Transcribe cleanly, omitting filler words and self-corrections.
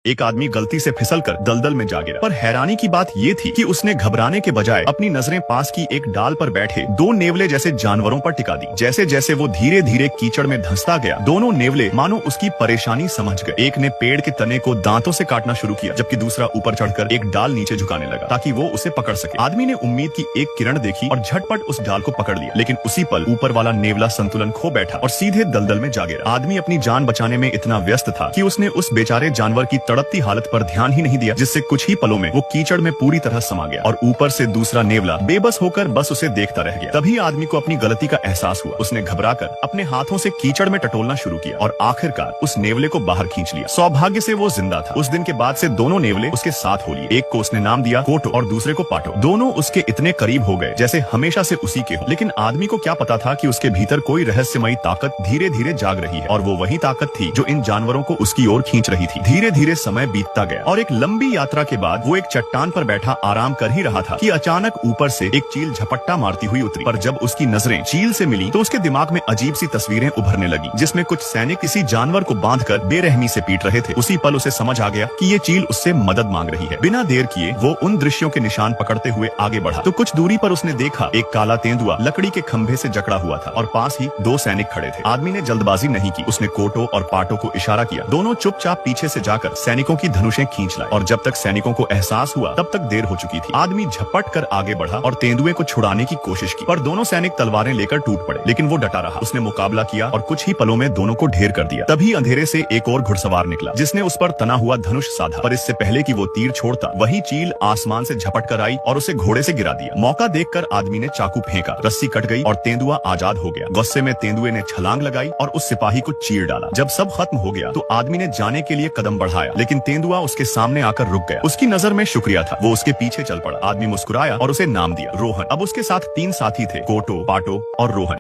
एक आदमी गलती से फिसलकर दलदल में जा गिरा। पर हैरानी की बात ये थी कि उसने घबराने के बजाय अपनी नजरें पास की एक डाल पर बैठे दो नेवले जैसे जानवरों पर टिका दी। जैसे जैसे वो धीरे धीरे कीचड़ में धंसता गया, दोनों नेवले मानो उसकी परेशानी समझ गए। एक ने पेड़ के तने को दांतों से काटना शुरू किया, जबकि दूसरा ऊपर चढ़कर एक डाल नीचे झुकाने लगा ताकि वो उसे पकड़ सके। आदमी ने उम्मीद की एक किरण देखी और झटपट उस डाल को पकड़ लिया, लेकिन उसी पल ऊपर वाला नेवला संतुलन खो बैठा और सीधे दलदल में जा गिरा। आदमी अपनी जान बचाने में इतना व्यस्त था कि उसने उस बेचारे जानवर की तड़पती हालत पर ध्यान ही नहीं दिया, जिससे कुछ ही पलों में वो कीचड़ में पूरी तरह समा गया और ऊपर से दूसरा नेवला बेबस होकर बस उसे देखता रह गया। तभी आदमी को अपनी गलती का एहसास हुआ। उसने घबराकर अपने हाथों से कीचड़ में टटोलना शुरू किया और आखिरकार उस नेवले को बाहर खींच लिया। सौभाग्य से वो जिंदा था। उस दिन के बाद से दोनों नेवले उसके साथ हो लिए। एक को उसने नाम दिया कोटो और दूसरे को पाटो। दोनों उसके इतने करीब हो गए जैसे हमेशा से उसी के हो। लेकिन आदमी को क्या पता था कि उसके भीतर कोई रहस्यमयी ताकत धीरे धीरे जाग रही है, और वो वही ताकत थी जो इन जानवरों को उसकी ओर खींच रही थी। धीरे धीरे समय बीतता गया और एक लंबी यात्रा के बाद वो एक चट्टान पर बैठा आराम कर ही रहा था कि अचानक ऊपर से एक चील झपट्टा मारती हुई उतरी। पर जब उसकी नजरें चील से मिली तो उसके दिमाग में अजीब सी तस्वीरें उभरने लगी, जिसमें कुछ सैनिक किसी जानवर को बांधकर बेरहमी से पीट रहे थे। उसी पल उसे समझ आ गया कि ये चील उससे मदद मांग रही है। बिना देर किए वो उन दृश्यों के निशान पकड़ते हुए आगे बढ़ा तो कुछ दूरी पर उसने देखा एक काला तेंदुआ लकड़ी के खंभे से जकड़ा हुआ था और पास ही दो सैनिक खड़े थे। आदमी ने जल्दबाजी नहीं की। उसने कोटो और पाटो को इशारा किया। दोनों चुपचाप पीछे से जाकर सैनिकों की धनुषें खींच लाए, और जब तक सैनिकों को एहसास हुआ तब तक देर हो चुकी थी। आदमी झपट कर आगे बढ़ा और तेंदुए को छुड़ाने की कोशिश की, पर दोनों सैनिक तलवारें लेकर टूट पड़े। लेकिन वो डटा रहा। उसने मुकाबला किया और कुछ ही पलों में दोनों को ढेर कर दिया। तभी अंधेरे से एक और घुड़सवार निकला, जिसने उस पर तना हुआ धनुष साधा। पर इससे पहले कि वो तीर छोड़ता, वही चील आसमान से झपट कर आई और उसे घोड़े से गिरा दिया। मौका देखकर आदमी ने चाकू फेंका, रस्सी कट गई और तेंदुआ आजाद हो गया। गुस्से में तेंदुए ने छलांग लगाई और उस सिपाही को चीर डाला। जब सब खत्म हो गया तो आदमी ने जाने के लिए कदम बढ़ाया, लेकिन तेंदुआ उसके सामने आकर रुक गया। उसकी नजर में शुक्रिया था। वो उसके पीछे चल पड़ा। आदमी मुस्कुराया और उसे नाम दिया रोहन। अब उसके साथ तीन साथी थे, कोटो, पाटो और रोहन।